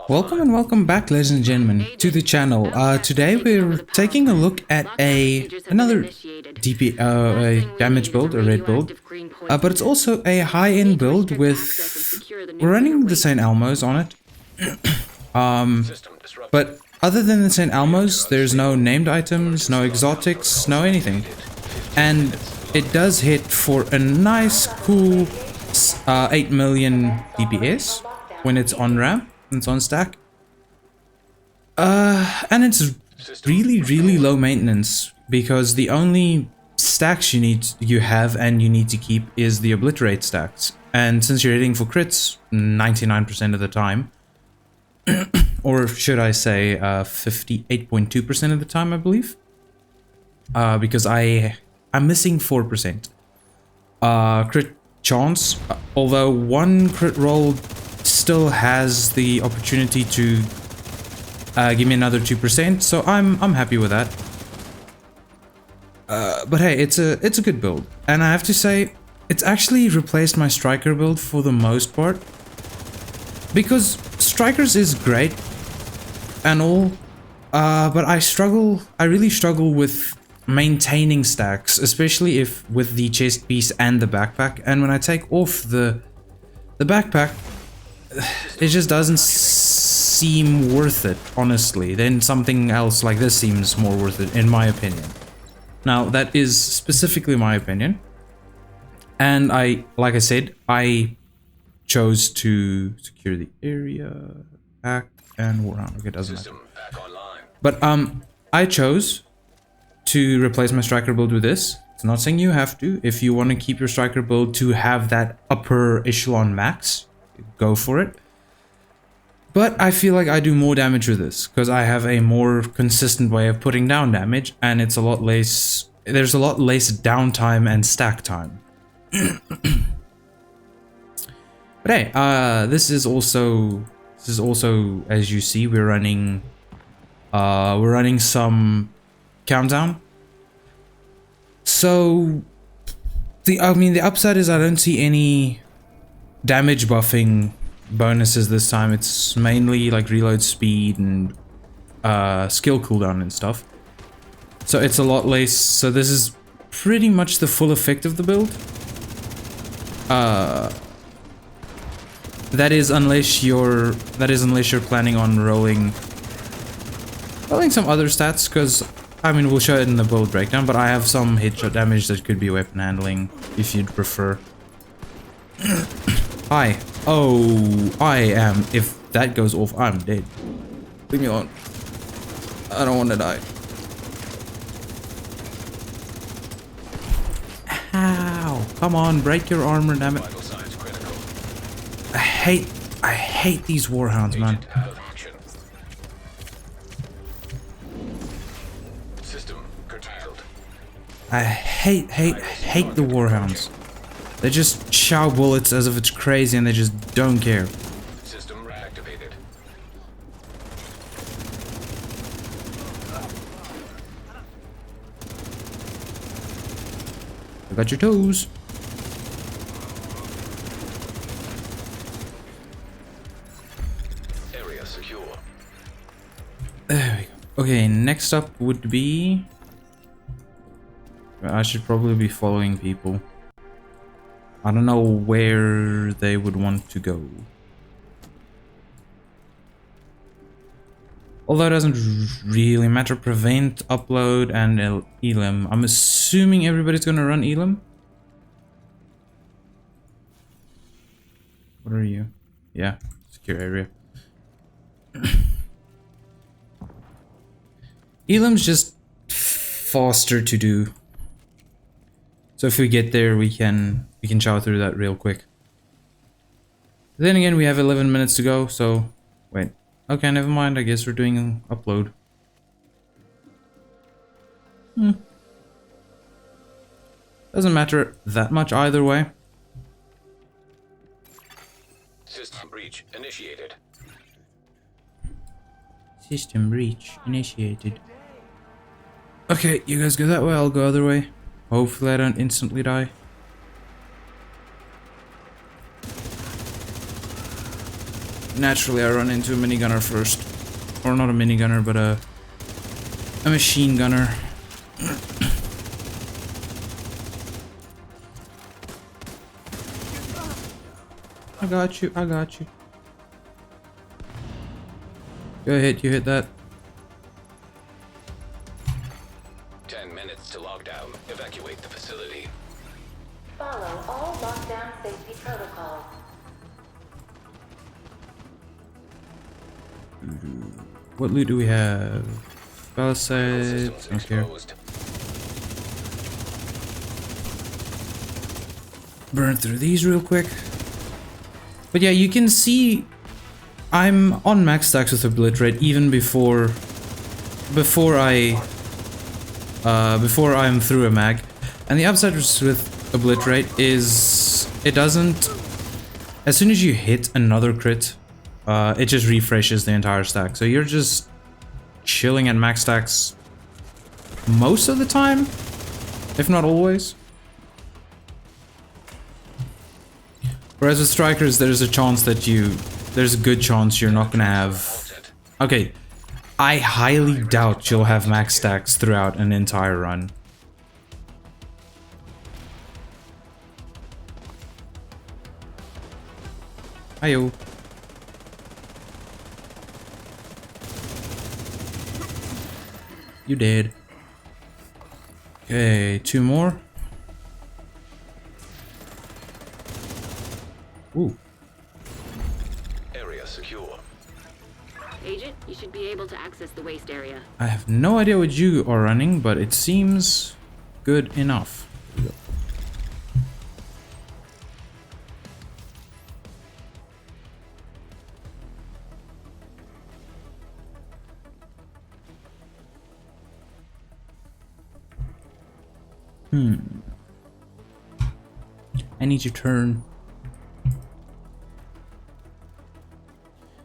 Welcome and welcome back, ladies and gentlemen, to the channel. Today we're taking a look at another a damage build, a red build, but it's also a high-end build with we're running the St. Elmo's on it. But other than the St. Elmo's, there's no named items, no exotics, no anything, and it does hit for a nice, cool 8 million DPS when it's on RAM. It's on stack, and it's really low maintenance because the only stacks you need to keep is the obliterate stacks, and since you're hitting for crits 99% of the time, or should I say 58.2% of the time, I believe, because I'm missing 4% crit chance, although one crit roll still has the opportunity to give me another 2%, so I'm happy with that. But hey, it's a good build, and I have to say it's actually replaced my striker build for the most part, because strikers is great and all, but I really struggle with maintaining stacks, especially if with the chest piece and the backpack, and when I take off the backpack, it just doesn't seem worth it, honestly. Then something else like this seems more worth it, in my opinion. Now, that is specifically my opinion. And like I said, I chose to secure the area, back, and warhound. Okay, it doesn't matter. But, I chose to replace my striker build with this. It's not saying you have to. If you want to keep your striker build to have that upper echelon max, go for it. But I feel like I do more damage with this because I have a more consistent way of putting down damage, and it's a lot less, there's a lot less downtime and stack time. But hey, this is also as you see, we're running some countdown. So the upside is I don't see any damage buffing bonuses this time. It's mainly like reload speed and skill cooldown and stuff, so it's a lot less. So this is pretty much the full effect of the build. That is unless you're planning on rolling some other stats, because I mean we'll show it in the build breakdown, but I have some headshot damage that could be weapon handling if you'd prefer. If that goes off, I'm dead. Leave me alone. I don't want to die. Ow! Come on, break your armor, damn it. I hate these warhounds, man. I hate the warhounds. They just chow bullets as if it's crazy, and they just don't care. System reactivated. I got your toes. Area secure. There we go. Okay, next up would be, I should probably be following people. I don't know where they would want to go. Although it doesn't really matter. Prevent, upload, and Elim. I'm assuming everybody's gonna run Elim. What are you? Yeah, secure area. Elim's just faster to do. So if we get there, we can chow through that real quick. Then again, we have 11 minutes to go, so wait. Okay, never mind. I guess we're doing an upload. Doesn't matter that much either way. System breach initiated. System breach initiated. Okay, you guys go that way, I'll go other way. Hopefully I don't instantly die. naturally I run into a minigunner first. Or not a minigunner, but a machine gunner. I got you, I got you. Go ahead, you hit that. 10 minutes to lockdown. Evacuate the facility. Follow all lockdown safety protocols. What loot do we have? Palisades. Okay. Burn through these real quick. But yeah, you can see I'm on max stacks with Obliterate even before I'm through a mag. And the upside with Obliterate is it doesn't, as soon as you hit another crit, it just refreshes the entire stack. So you're just chilling at max stacks most of the time, if not always. Whereas with strikers, there's a good chance you're not gonna have. Okay, I highly doubt you'll have max stacks throughout an entire run. Hiyo. You did. Okay, 2 more. Ooh. Area secure. Agent, you should be able to access the waste area. I have no idea what you are running, but it seems good enough. I need to turn.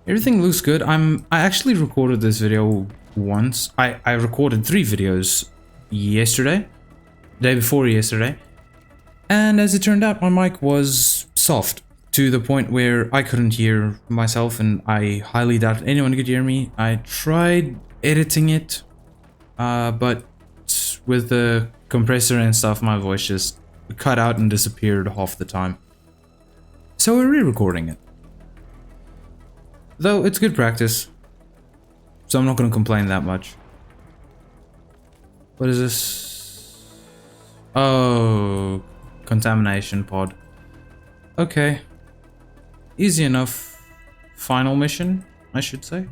Everything looks good. I actually recorded this video once. I recorded 3 videos yesterday, day before yesterday, and as it turned out, my mic was soft to the point where I couldn't hear myself, and I highly doubt anyone could hear me. I tried editing it, but with the compressor and stuff, my voice just cut out and disappeared half the time. So we're re-recording it. Though it's good practice, so I'm not going to complain that much. What is this? Oh, contamination pod. Okay. Easy enough. Final mission, I should say.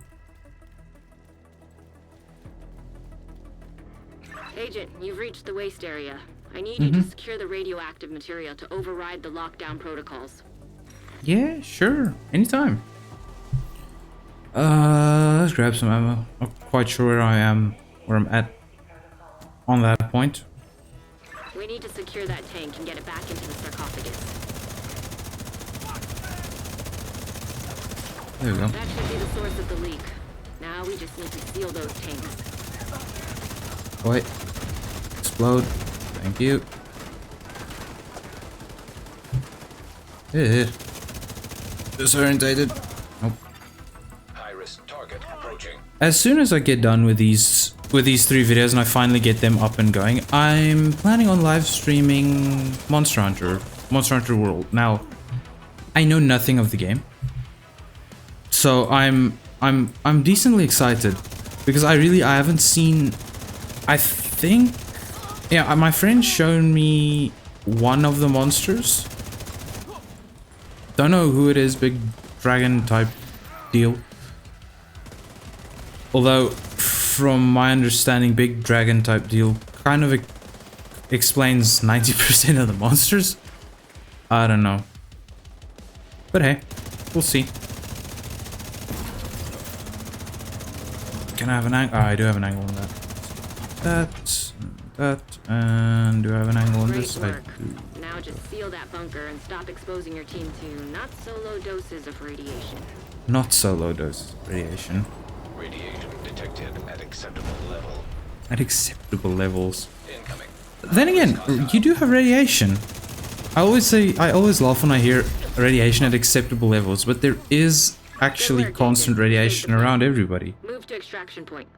Agent, you've reached the waste area. I need you to secure the radioactive material to override the lockdown protocols. Yeah, sure. Anytime. Let's grab some ammo. Not quite sure where I'm at on that point. We need to secure that tank and get it back into the sarcophagus. There we go. That should be the source of the leak. Now we just need to seal those tanks. Wait. Explode. Thank you. Disorientated. Nope. High-risk target approaching. As soon as I get done with these 3 videos and I finally get them up and going, I'm planning on live streaming Monster Hunter World. Now, I know nothing of the game, so I'm decently excited because I haven't seen. I think, yeah, my friend showed me one of the monsters. Don't know who it is, big dragon type deal. Although, from my understanding, big dragon type deal kind of explains 90% of the monsters. I don't know. But hey, we'll see. Can I have an angle? Oh, I do have an angle on that. And do I have an angle on this? I do. Now just seal that bunker and stop exposing your team to not so low doses of radiation. Not so low doses of radiation. Radiation detected at acceptable level. At acceptable levels. Incoming. Then again, you do have radiation. I always laugh when I hear radiation at acceptable levels, but there is actually work, constant Agent. radiation Save the around plane. everybody. Move to extraction point.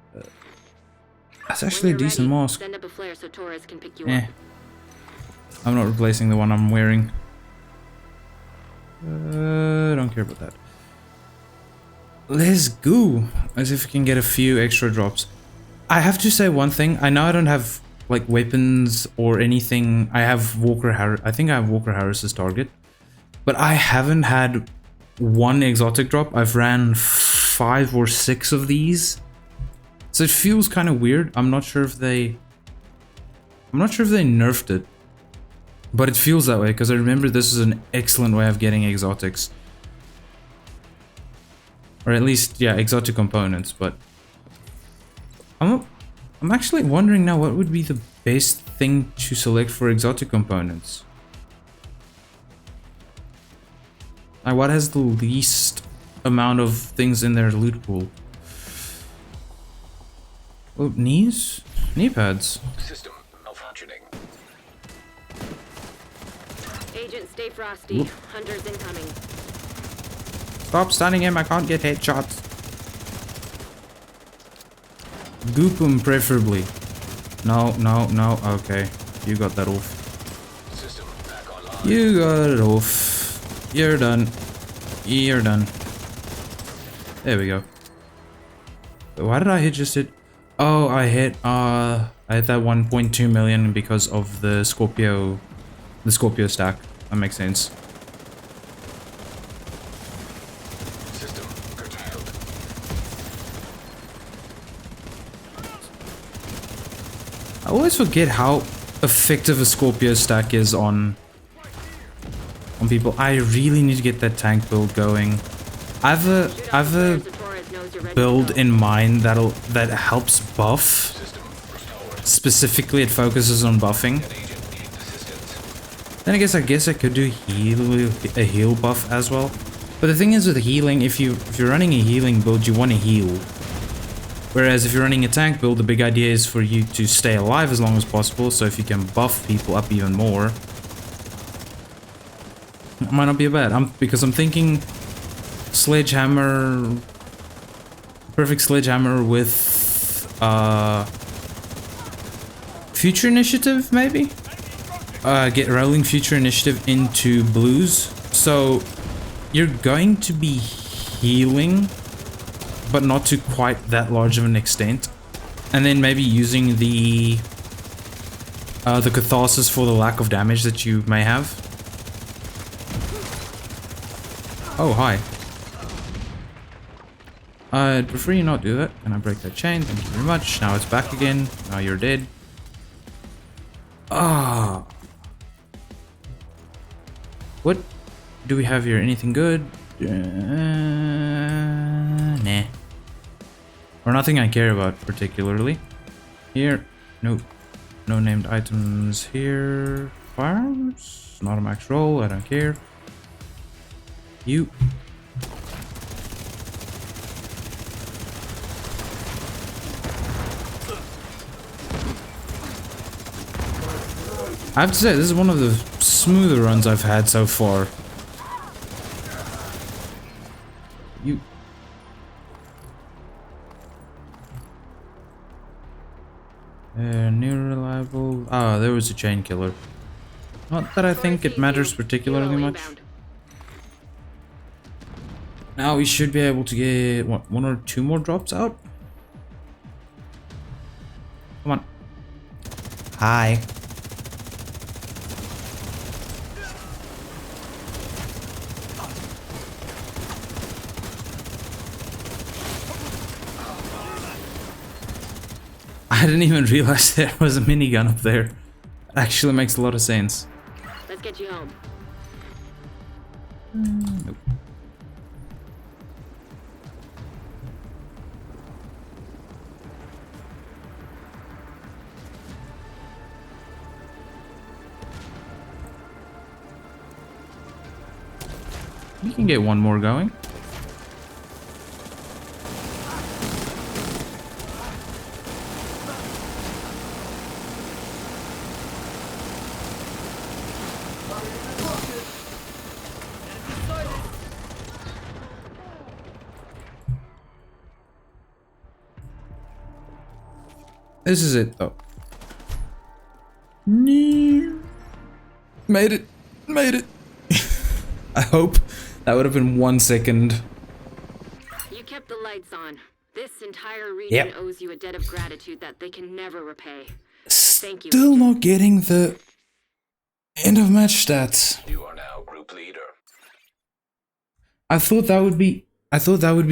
That's When actually a you're decent ready, mask. send up a flare so Torres can pick you Eh. up. I'm not replacing the one I'm wearing. Don't care about that. Let's go. As if we can get a few extra drops. I have to say one thing. I know I don't have like weapons or anything. I have Walker Harris. I think I have Walker Harris's target. But I haven't had one exotic drop. I've ran 5 or 6 of these. So it feels kind of weird. I'm not sure if they nerfed it. But it feels that way because I remember this is an excellent way of getting exotics. Or at least, yeah, exotic components, but I'm actually wondering now what would be the best thing to select for exotic components. Like, what has the least amount of things in their loot pool? Oh, knees? Knee pads. System malfunctioning. Agent, stay frosty. Whoop. Hunters incoming. Stop stunning him, I can't get headshots. Goop him preferably. No, no, no, okay. You got that off. System back online. You got it off. You're done. You're done. There we go. Why did I just hit? Oh, I hit that 1.2 million because of the Scorpio stack. That makes sense. System curtailed. I always forget how effective a Scorpio stack is on people. I really need to get that tank build going. I have a So Torres knows you're ready to build go. in mind that helps buff. System restored. Specifically, it focuses on buffing. Agent needing assistance. Then I guess I could do a heal buff as well. But the thing is with healing, if you're running a healing build, you want to heal. Whereas if you're running a tank build, the big idea is for you to stay alive as long as possible. So if you can buff people up even more, it might not be bad. Because I'm thinking sledgehammer, perfect sledgehammer with future initiative maybe. Get rolling future initiative into blues, so you're going to be healing, but not to quite that large of an extent. And then maybe using the catharsis for the lack of damage that you may have. Oh, hi. I'd prefer you not do that. Can I break that chain? Thank you very much. Now it's back again. Now you're dead. Ah. What do we have here? Anything good? Nah. Or nothing I care about particularly. Here. Nope. No named items here. Firearms? Not a max roll. I don't care. You. I have to say, this is one of the smoother runs I've had so far. You. New reliable. Ah, there was a chain killer. Not that I think it matters particularly much. Now we should be able to get, what, 1 or 2 more drops out? Come on. Hi. I didn't even realize there was a minigun up there. It actually makes a lot of sense. Let's get you home. Nope. You can get one more going. This is it though. No. Made it. Made it. I hope. That would have been 1 second. You kept the lights on. This entire region Yep. owes you a debt of gratitude that they can never repay. Thank you. Still not getting the end of match stats. You are now group leader. I thought that would be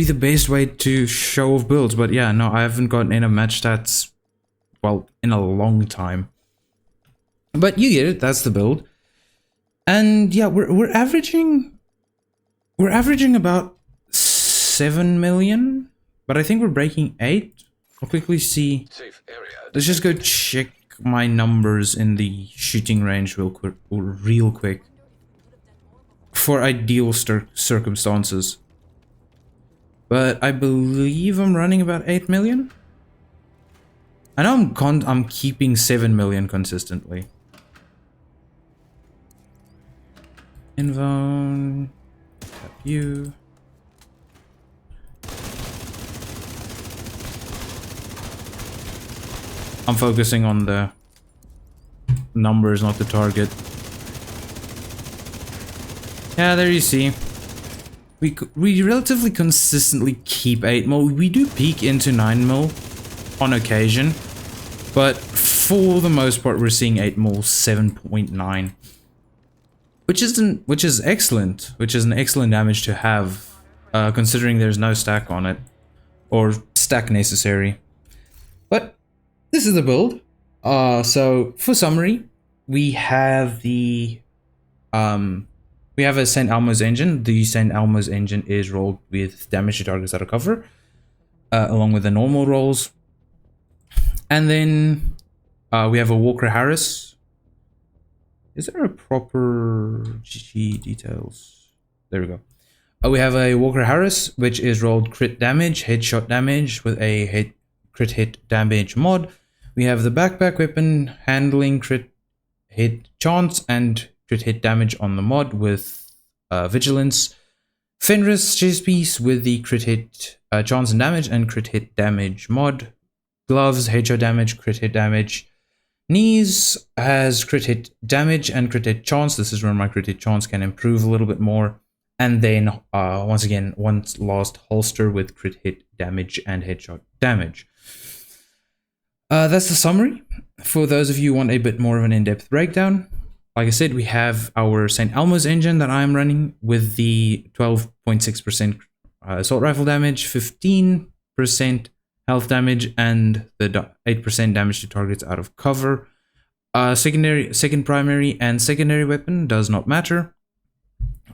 the best way to show off builds, but yeah, no, I haven't gotten end of match stats, well, in a long time. But you get it, that's the build. And yeah, we're averaging about 7 million, but I think we're breaking 8. I'll quickly see. Safe area. Let's just go check my numbers in the shooting range real quick for ideal circumstances. But I believe I'm running about 8 million. I know I'm keeping 7 million consistently. Invone, tap you. I'm focusing on the numbers, not the target. Yeah, there you see. We relatively consistently keep 8 mil. We do peak into 9 mil on occasion, but for the most part we're seeing 8 mil, 7.9. Which is excellent, which is an excellent damage to have, considering there's no stack on it, or stack necessary. But this is the build. So for summary, we have the we have a St. Elmo's engine. The St. Elmo's engine is rolled with damage to targets out of cover, along with the normal rolls. And then we have a Walker Harris. Is there a proper GG details? There we go. We have a Walker Harris, which is rolled crit damage, headshot damage with a crit hit damage mod. We have the backpack weapon handling crit hit chance and crit hit damage on the mod with vigilance. Fenris chest piece with the crit hit chance and damage and crit hit damage mod. Gloves, headshot damage, crit hit damage. Knees has crit hit damage and crit hit chance. This is where my crit hit chance can improve a little bit more. And then once again, one last holster with crit hit damage and headshot damage. That's the summary. For those of you who want a bit more of an in-depth breakdown, like I said, we have our St. Elmo's engine that I'm running with the 12.6% assault rifle damage, 15% health damage, and the 8% damage to targets out of cover. Second primary and secondary weapon does not matter.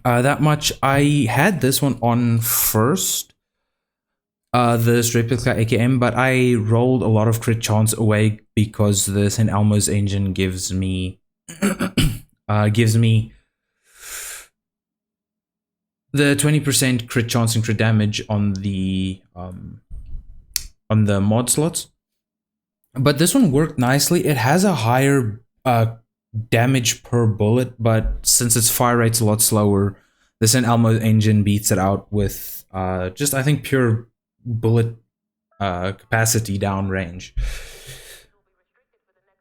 That much. I had this one on first, this replica AKM, but I rolled a lot of crit chance away because the St. Elmo's engine gives me the 20% crit chance and crit damage on the mod slots. But this one worked nicely. It has a higher damage per bullet, but since its fire rate's a lot slower, the St. Elmo engine beats it out with just, I think, pure bullet capacity down range.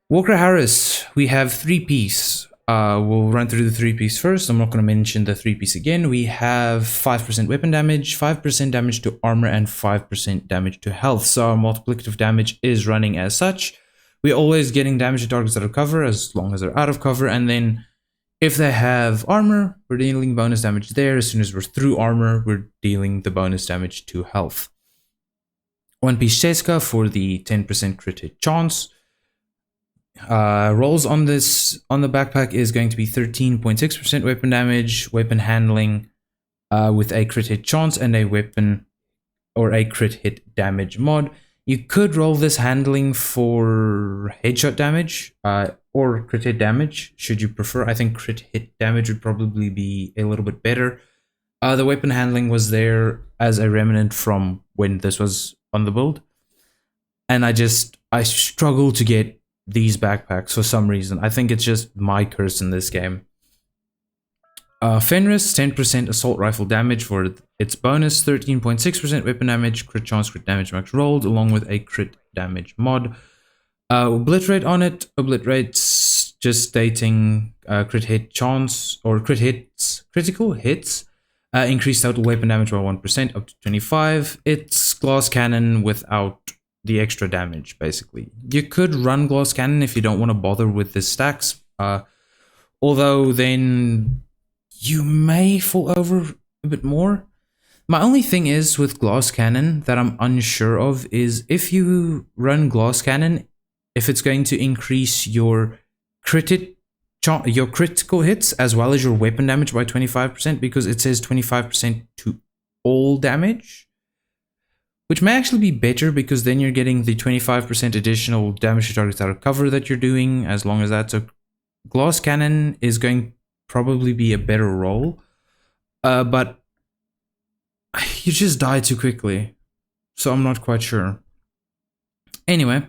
Walker Harris, we have 3-piece. We'll run through the 3-piece first. I'm not going to mention the 3-piece again. We have 5% weapon damage, 5% damage to armor, and 5% damage to health. So our multiplicative damage is running as such. We're always getting damage to targets out of cover as long as they're out of cover. And then if they have armor, we're dealing bonus damage there. As soon as we're through armor, we're dealing the bonus damage to health. 1-piece Cheska for the 10% crit hit chance. Rolls on the backpack is going to be 13.6% weapon damage, weapon handling with a crit hit chance, and a weapon or a crit hit damage mod. You could roll this handling for headshot damage or crit hit damage, should you prefer. I think crit hit damage would probably be a little bit better. The weapon handling was there as a remnant from when this was on the build, and I struggle to get these backpacks for some reason. I think it's just my curse in this game. Fenris, 10% assault rifle damage for its bonus, 13.6% weapon damage, crit chance, crit damage max rolled, along with a crit damage mod. Obliterate on it. Obliterate's just stating crit hit chance or critical hits. Increase total weapon damage by 1% up to 25. It's glass cannon without the extra damage, basically. You could run glass cannon if you don't want to bother with the stacks. Although then you may fall over a bit more. My only thing is with glass cannon that I'm unsure of is if you run glass cannon, if it's going to increase your critical hits as well as your weapon damage by 25%, because it says 25% to all damage, which may actually be better because then you're getting the 25% additional damage to targets out of cover that you're doing, as long as that's a glass cannon is going to probably be a better roll. But you just die too quickly, so I'm not quite sure. Anyway,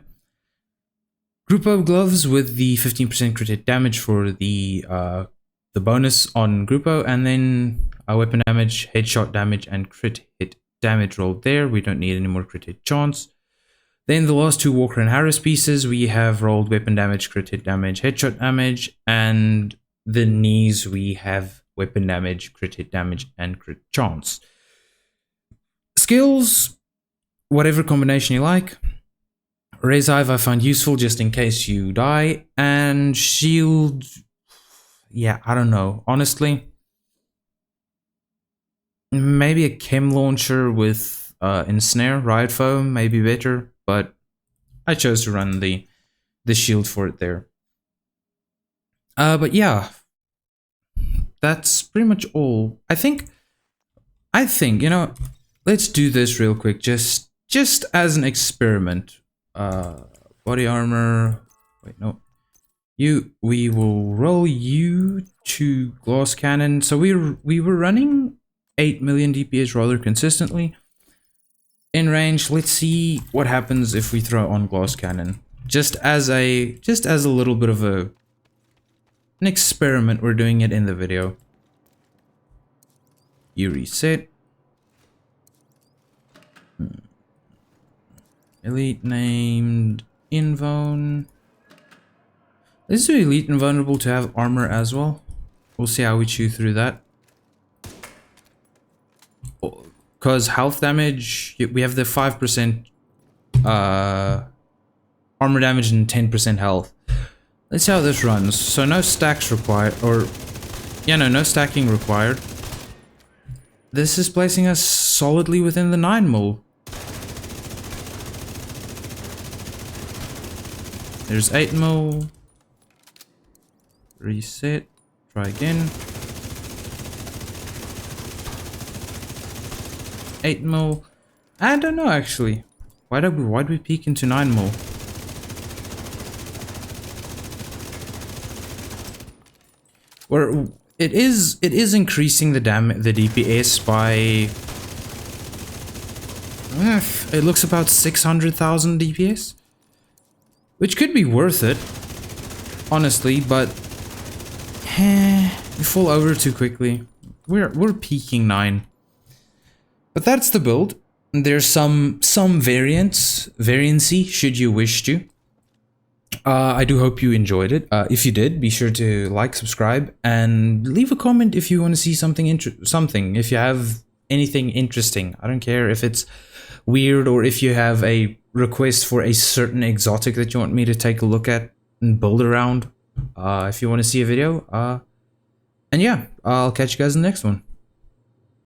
Grupo gloves with the 15% crit hit damage for the bonus on Grupo, and then weapon damage, headshot damage, and crit hit damage rolled there. We don't need any more crit hit chance. Then the last two Walker and Harris pieces, we have rolled weapon damage, crit hit damage, headshot damage, and the knees we have weapon damage, crit hit damage, and crit chance. Skills, whatever combination you like. Raise Hive I found useful just in case you die, and shield, yeah, I don't know, honestly. Maybe a chem launcher with ensnare, riot foam, may be better, but I chose to run the shield for it there. But yeah, that's pretty much all. I think, you know, let's do this real quick, just as an experiment. Body armor, wait, no. We will roll you to glass cannon. So we were running 8 million DPS rather consistently. In range, let's see what happens if we throw on glass cannon. Just as a little bit of an experiment, we're doing it in the video. You reset. Elite named Invuln. This is elite and vulnerable to have armor as well. We'll see how we chew through that. Because health damage, we have the 5% armor damage and 10% health. Let's see how this runs. So no stacks required, or yeah, no stacking required. This is placing us solidly within the 9 mil. There's 8 mil. Reset. Try again. 8 mil. I don't know actually. Why'd we peek into 9 mil? Where it is increasing the DPS by it looks about 600,000 DPS. Which could be worth it, honestly, but we fall over too quickly. We're peaking 9. But that's the build. There's some variancy should you wish to. I do hope you enjoyed it. If you did, be sure to like, subscribe, and leave a comment if you want to see something if you have anything interesting. I don't care if it's weird or if you have a request for a certain exotic that you want me to take a look at and build around. If you want to see a video, and yeah, I'll catch you guys in the next one.